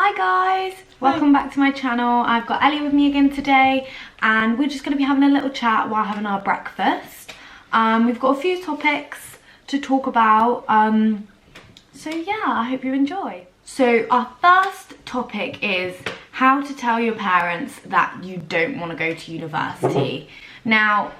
Hi guys, welcome back to my channel. I've got Ellie with me again today and we're just going to be having a little chat while having our breakfast. We've got a few topics to talk about, so yeah, I hope you enjoy. So our first topic is how to tell your parents that you don't want to go to university. Now,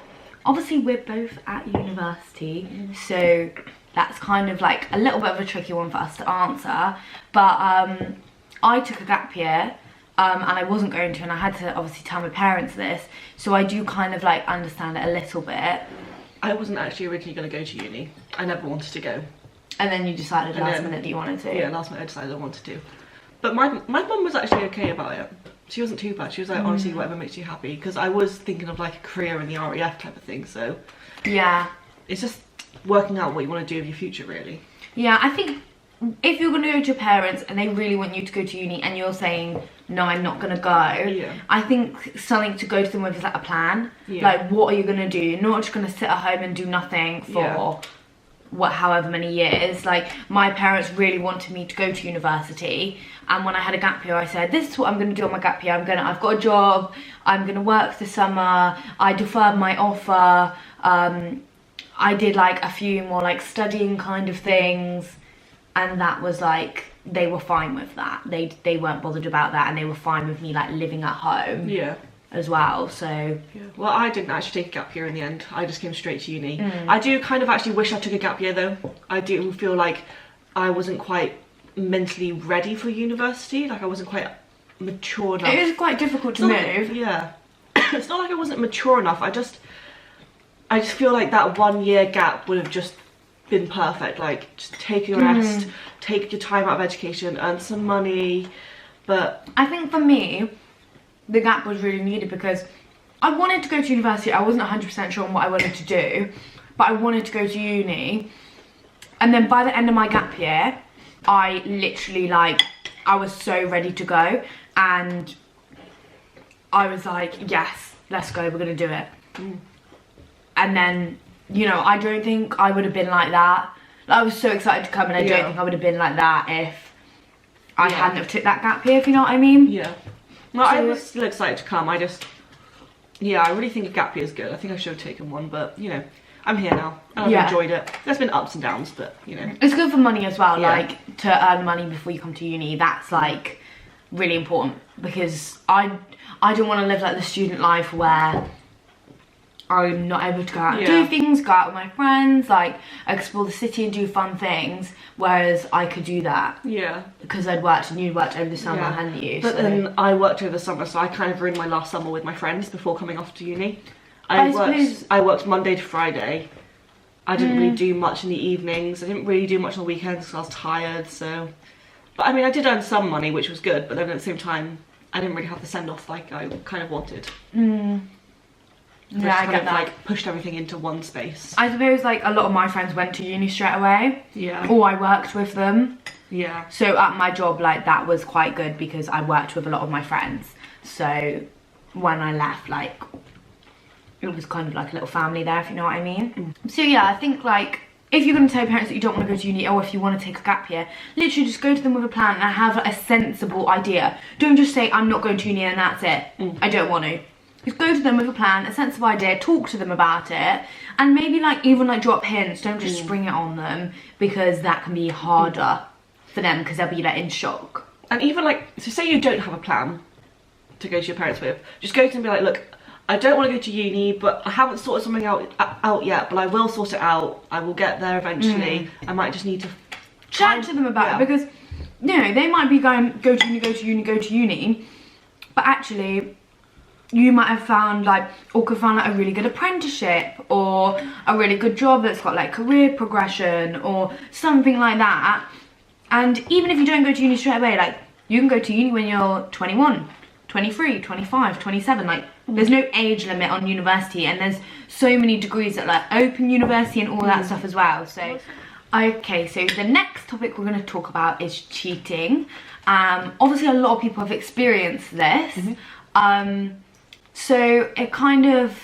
obviously we're both at university, so that's kind of like a little bit of a tricky one for us to answer, but I took a gap year and I wasn't going to, and I had to obviously tell my parents this, so I do kind of like understand it a little bit. I wasn't actually originally going to go to uni. I never wanted to go. And then you decided last minute that you wanted to? Yeah, last minute I decided I wanted to. But my mum was actually okay about it. She wasn't too bad. She was like, honestly, whatever makes you happy. Because I was thinking of like a career in the RAF type of thing, so... Yeah. It's just working out what you want to do with your future, really. Yeah, I think if you're going to go to your parents and they really want you to go to uni and you're saying, no, I'm not going to go, I think something to go to them with is like a plan. Like, what are you going to do? You're not just going to sit at home and do nothing for however many years. Like, my parents really wanted me to go to university, and when I had a gap year I said, this is what I'm going to do on my gap year. I've got a job, I'm going to work this summer. I deferred my offer. I did like a few more like studying kind of things, and that was like, they were fine with that. They weren't bothered about that, and they were fine with me like living at home as well. So well, I didn't actually take a gap year in the end. I just came straight to uni. I do kind of actually wish I took a gap year though. I do feel like I wasn't quite mentally ready for university. Like, I wasn't quite mature enough. It is quite difficult to move. It's not like I wasn't mature enough. I just feel like that 1 year gap would have just been perfect. Like, just take a rest, take your time out of education, earn some money. But I think for me, the gap was really needed because I wanted to go to university. I wasn't 100% sure on what I wanted to do, but I wanted to go to uni. And then by the end of my gap year, I literally like, I was so ready to go, and I was like, yes, let's go, we're gonna do it. And then, you know, I don't think I would have been like that. I was so excited to come, and I don't think I would have been like that if I hadn't have took that gap year, if you know what I mean. Well, I was still excited to come. I really think a gap year is good. I think I should have taken one, but, you know, I'm here now, and I've enjoyed it. There's been ups and downs, but, you know. It's good for money as well, like, to earn money before you come to uni. That's, like, really important, because I don't want to live, like, the student life where I'm not able to go out and do things, go out with my friends, like, explore the city and do fun things, whereas I could do that. Because I'd worked, and you'd worked over the summer, hadn't you? But then I worked over the summer, so I kind of ruined my last summer with my friends before coming off to uni. I worked Monday to Friday. I didn't really do much in the evenings. I didn't really do much on the weekends because I was tired, so... But I mean, I did earn some money, which was good, but then at the same time, I didn't really have the send-off like I kind of wanted. Yeah, I get that. Like, pushed everything into one space. I suppose like a lot of my friends went to uni straight away. Or I worked with them. So at my job, like, that was quite good because I worked with a lot of my friends. So when I left, like, it was kind of like a little family there, if you know what I mean. So yeah, I think like, if you're going to tell your parents that you don't want to go to uni, or if you want to take a gap year, literally just go to them with a plan and have a sensible idea. Don't just say, I'm not going to uni and that's it. I don't want to. Just go to them with a plan, a sensible idea, talk to them about it, and maybe like even like drop hints. Don't just spring it on them, because that can be harder for them, because they'll be like in shock. And even like, so say you don't have a plan to go to your parents with, just go to them and be like, look, I don't want to go to uni, but I haven't sorted something out yet, but I will sort it out. I will get there eventually. I might just need to chat to them about it, because, you know, they might be going, go to uni, but actually you might have found like, or could find like a really good apprenticeship, or a really good job that's got like career progression or something like that. And even if you don't go to uni straight away, like, you can go to uni when you're 21, 23, 25, 27, like, there's no age limit on university, and there's so many degrees at like open university and all that stuff as well. So okay, so the next topic we're going to talk about is cheating. Obviously a lot of people have experienced this. So it kind of,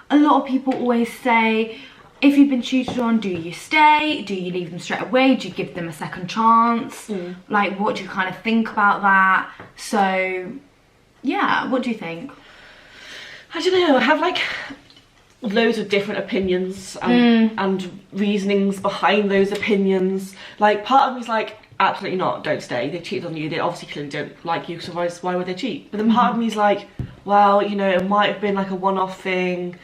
a lot of people always say, if you've been cheated on, do you stay? Do you leave them straight away? Do you give them a second chance? Like, what do you kind of think about that? So, yeah, what do you think? I don't know, I have like loads of different opinions and reasonings behind those opinions. Like, part of me's like, absolutely not, don't stay. They cheated on you, they obviously clearly don't like you, so why would they cheat? But then part of me's like, well, you know, it might have been like a one-off thing,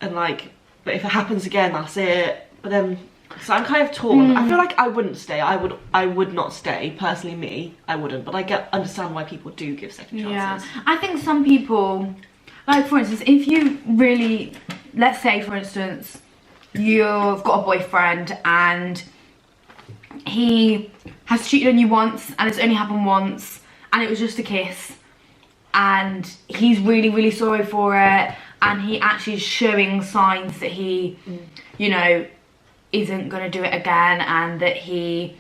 and like, but if it happens again, that's it. But then, so I'm kind of torn. I feel like I wouldn't stay. I would not stay. Personally, me, I wouldn't. But I understand why people do give second chances. Yeah, I think some people, like for instance, if you really, let's say for instance, you've got a boyfriend and he has cheated on you once and it's only happened once and it was just a kiss and he's really, really sorry for it and he actually is showing signs that he, you know, isn't going to do it again and that he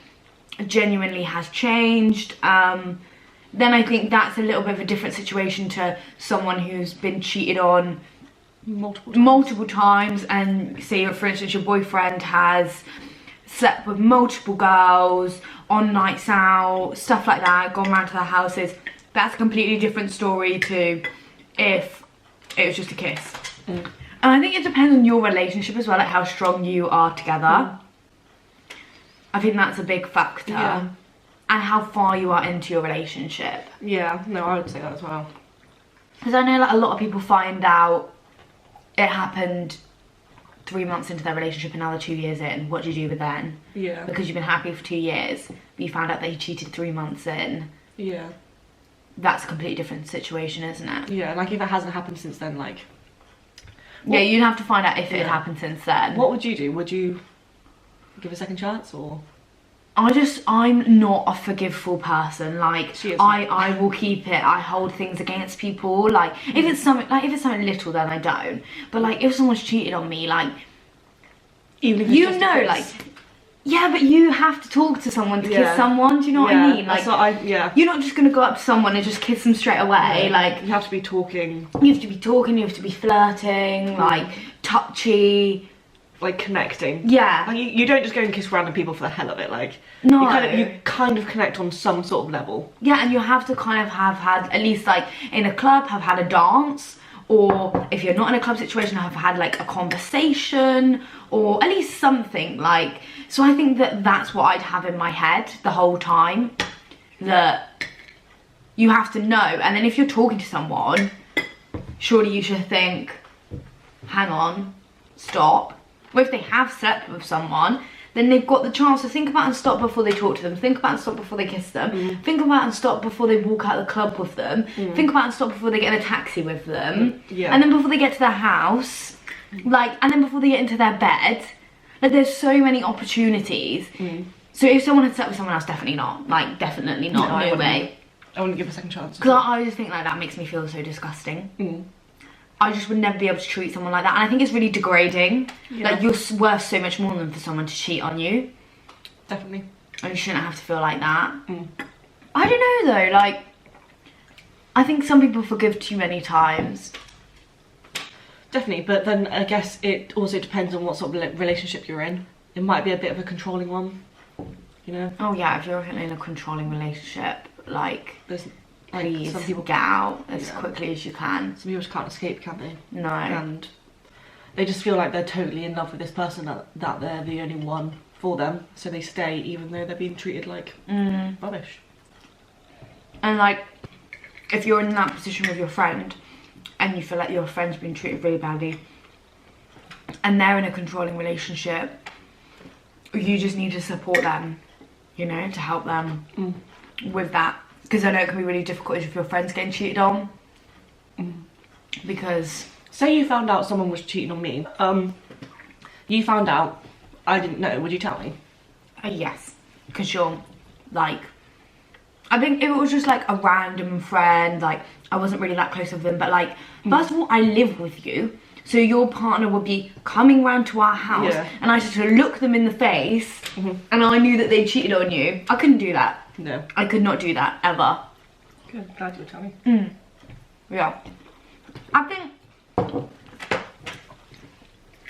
genuinely has changed, then I think that's a little bit of a different situation to someone who's been cheated on multiple times and say, for instance, your boyfriend has slept with multiple girls on nights out, stuff like that, gone round to their houses. That's a completely different story to if it was just a kiss. And I think it depends on your relationship as well, like how strong you are together. I think that's a big factor. Yeah. And how far you are into your relationship. Yeah, no, I would say that as well. Because I know like a lot of people find out it happened 3 months into their relationship and now they're 2 years in. What do you do with then? Yeah. Because you've been happy for 2 years, but you found out that he cheated 3 months in. Yeah. That's a completely different situation, isn't it? Yeah, like if it hasn't happened since then, like... Yeah, you'd have to find out if it had happened since then. What would you do? Would you give a second chance or...? I'm not a forgiveful person. Like, She is. I will keep it. I hold things against people. Like, if it's something little, then I don't. But like, if someone's cheated on me, like, even if it's you just know, like, yeah, but you have to talk to someone to kiss someone. Do you know what I mean? Like, that's what you're not just gonna go up to someone and just kiss them straight away. Like, you have to be talking. You have to be talking. You have to be flirting. Like, touchy. Like connecting. Yeah. Like you don't just go and kiss random people for the hell of it. Like, no. You kind of connect on some sort of level. Yeah, and you have to kind of have had, at least like in a club, have had a dance, or if you're not in a club situation, have had like a conversation, or at least something. Like, so I think that that's what I'd have in my head the whole time, that you have to know. And then if you're talking to someone, surely you should think, hang on, stop. Or if they have slept with someone, then they've got the chance to think about and stop before they talk to them, think about and stop before they kiss them, think about and stop before they walk out of the club with them, think about and stop before they get in a taxi with them, and then before they get to their house, like, and then before they get into their bed. Like, there's so many opportunities. So if someone had slept with someone else, definitely not. Like, definitely not, no way. I wouldn't give a second chance. Because I just think like that makes me feel so disgusting. I just would never be able to treat someone like that, and I think it's really degrading. Like, you're worth so much more than for someone to cheat on you. Definitely. And you shouldn't have to feel like that. I don't know though, like, I think some people forgive too many times. Definitely, but then I guess it also depends on what sort of relationship you're in. It might be a bit of a controlling one, you know? Oh yeah, if you're in a controlling relationship, like, please some people get out as quickly as you can. Some people just can't escape, can they? No. And they just feel like they're totally in love with this person, that they're the only one for them, so they stay even though they're being treated like rubbish. And like, if you're in that position with your friend and you feel like your friend's been treated really badly and they're in a controlling relationship, you just need to support them, you know, to help them with that. Because I know it can be really difficult if your friend's getting cheated on. Because... Say you found out someone was cheating on me. You found out, I didn't know, would you tell me? Yes. Because you're, like... I think if it was just like a random friend, like, I wasn't really that close with them, but like, first of all, I live with you. So your partner would be coming round to our house and I just had to look them in the face and I knew that they cheated on you. I couldn't do that. No. I could not do that, ever. Good, glad you would tell me. Yeah. I think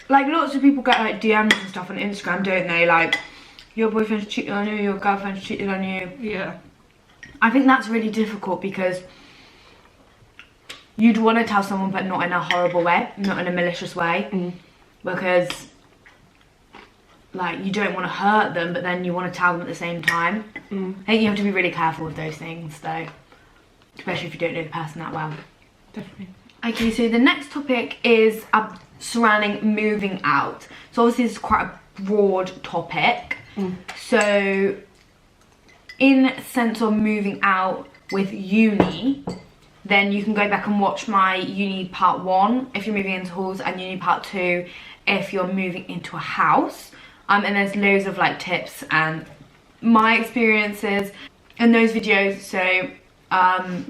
like lots of people get like DMs and stuff on Instagram, don't they? Like, your boyfriend's cheating on you, your girlfriend's cheating on you. Yeah. I think that's really difficult because you'd want to tell someone, but not in a horrible way, not in a malicious way, because like you don't want to hurt them, but then you want to tell them at the same time. I think you have to be really careful with those things, though, especially if you don't know the person that well. Definitely. Okay, so the next topic is surrounding moving out. So obviously this is quite a broad topic. So in sense of moving out with uni, then you can go back and watch my uni part 1 if you're moving into halls, and uni part 2 if you're moving into a house. And there's loads of like tips and my experiences in those videos, so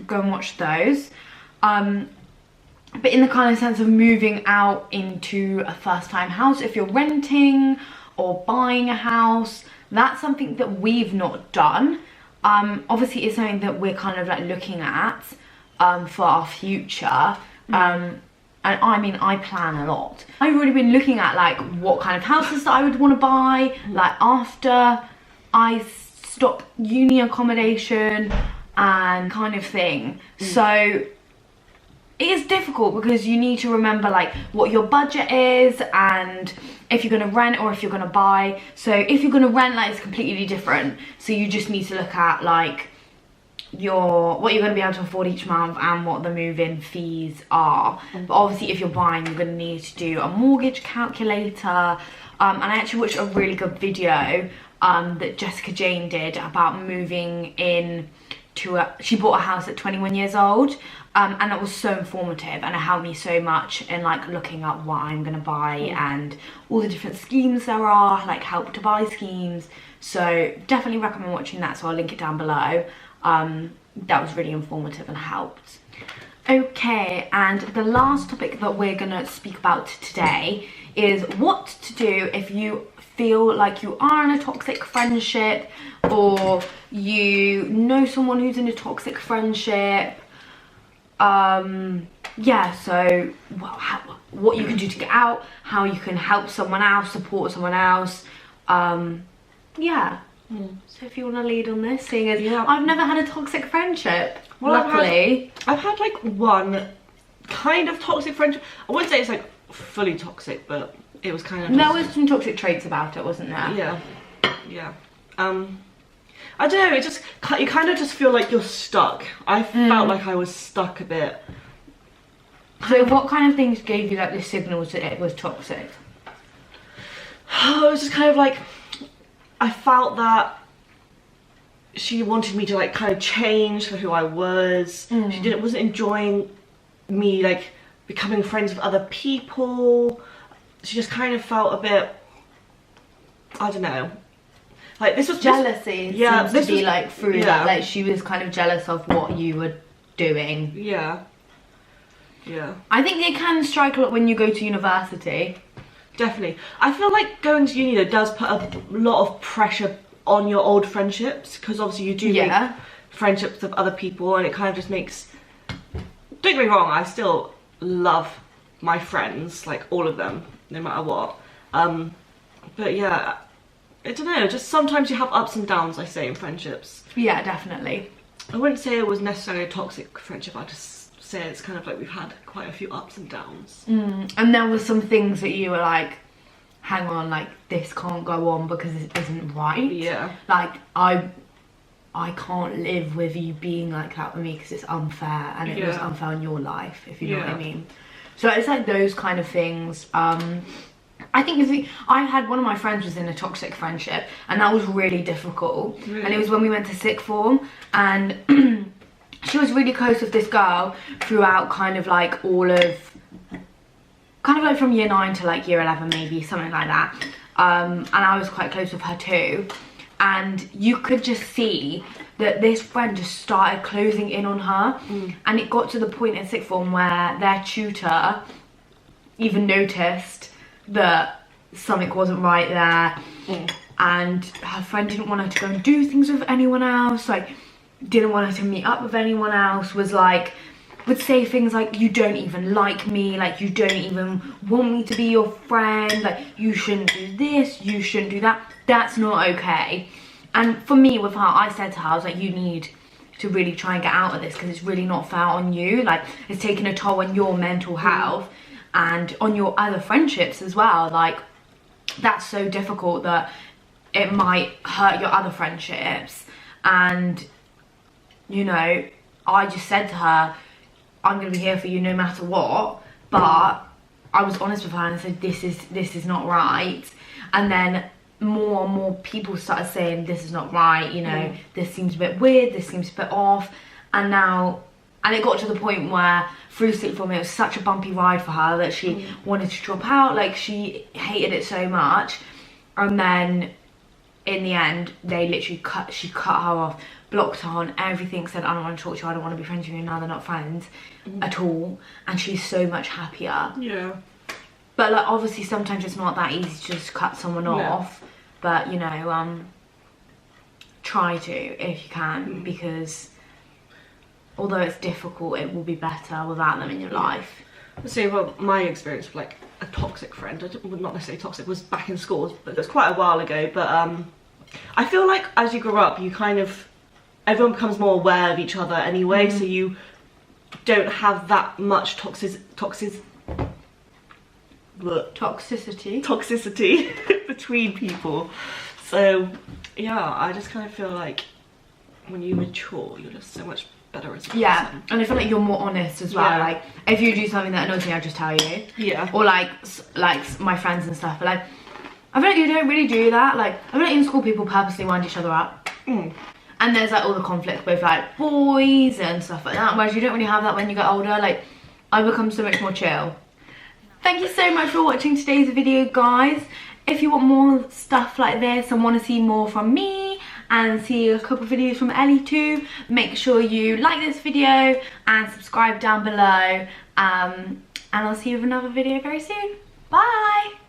go and watch those. But in the kind of sense of moving out into a first time house, if you're renting or buying a house, that's something that we've not done. Obviously it's something that we're kind of like looking at for our future. And I mean, I plan a lot. I've already been looking at like what kind of houses that I would want to buy, like after I stop uni accommodation and kind of thing. So it is difficult because you need to remember like what your budget is and if you're going to rent or if you're going to buy. So if you're going to rent, like, it's completely different. So you just need to look at like what you're going to be able to afford each month and what the move-in fees are. But obviously if you're buying, you're going to need to do a mortgage calculator. And I actually watched a really good video that Jessica Jane did about moving in to she bought a house at 21 years old. And that was so informative, and it helped me so much in like looking up what I'm gonna buy and all the different schemes there are, like help to buy schemes. So definitely recommend watching that, so I'll link it down below. That was really informative and helped. Okay, and the last topic that we're gonna speak about today is what to do if you feel like you are in a toxic friendship, or you know someone who's in a toxic friendship. Yeah, so what you can do to get out, how you can help someone else, support someone else. Yeah. So if you want to lead on this, seeing as I've never had a toxic friendship, well, luckily. I've had like one kind of toxic friendship. I wouldn't say it's like fully toxic, but it was kind of there was some toxic traits about it, wasn't there? Yeah. I don't know, you kind of just feel like you're stuck. I felt like I was stuck a bit. So what kind of things gave you like the signals that it was toxic? Oh, it was just kind of like, I felt that she wanted me to like kind of change for who I was. She wasn't enjoying me like becoming friends with other people. She just kind of felt a bit, I don't know. Like this was jealousy. Seems to be like through that. Like she was kind of jealous of what you were doing. Yeah. I think it can strike a lot when you go to university. Definitely. I feel like going to uni though does put a lot of pressure on your old friendships, because obviously you do make friendships with other people, and it kind of just makes. Don't get me wrong, I still love my friends, like all of them, no matter what. But yeah. I don't know, just sometimes you have ups and downs, I say, in friendships. Yeah, definitely. I wouldn't say it was necessarily a toxic friendship, I'd just say it's kind of like we've had quite a few ups and downs. And there were some things that you were like, hang on, like this can't go on because it isn't right. Yeah. Like I can't live with you being like that with me because it's unfair, and it was unfair in your life, if you know what I mean. So it's like those kind of things. I think I had one of my friends was in a toxic friendship, and that was really difficult. Really? And it was when we went to sixth form, and she was really close with this girl throughout kind of like all of, kind of like from year 9 to like year 11 maybe, something like that. And I was quite close with her too. And you could just see that this friend just started closing in on her. And it got to the point in sixth form where their tutor even noticed that something wasn't right there, and her friend didn't want her to go and do things with anyone else, like didn't want her to meet up with anyone else, was like would say things like, you don't even like me, like you don't even want me to be your friend, like you shouldn't do this, you shouldn't do that. That's not okay. And for me with her, I said to her, I was like, you need to really try and get out of this, because it's really not fair on you. Like, it's taking a toll on your mental health and on your other friendships as well. Like, that's so difficult that it might hurt your other friendships. And, you know, I just said to her, I'm gonna be here for you no matter what. But I was honest with her and said, this is not right. And then more and more people started saying, this is not right, you know, this seems a bit weird, this seems a bit off. And it got to the point where through sixth form, it was such a bumpy ride for her that she wanted to drop out. Like, she hated it so much. And then in the end, they literally she cut her off, blocked her on everything, said, I don't want to talk to you, I don't want to be friends with you, now they're not friends at all. And she's so much happier. Yeah. But like, obviously sometimes it's not that easy to just cut someone off. But, you know, try to if you can, because although it's difficult, it will be better without them in your life. So, well, my experience with like a toxic friend, well, not necessarily toxic, was back in school, but it was quite a while ago. But I feel like as you grow up, you kind of, everyone becomes more aware of each other anyway, so you don't have that much toxicity between people. So yeah, I just kind of feel like when you mature, you're just so much better as a person. Yeah, and I feel like you're more honest as well. Like, if you do something that annoys me, I'll just tell you. Yeah. Or like my friends and stuff, but like, I feel like you don't really do that. Like, I feel like in school people purposely wind each other up. And there's like all the conflicts with like boys and stuff like that, whereas you don't really have that when you get older. Like, I become so much more chill. Thank you so much for watching today's video, guys. If you want more stuff like this and want to see more from me and see a couple of videos from Ellie too, make sure you like this video and subscribe down below. And I'll see you with another video very soon. Bye!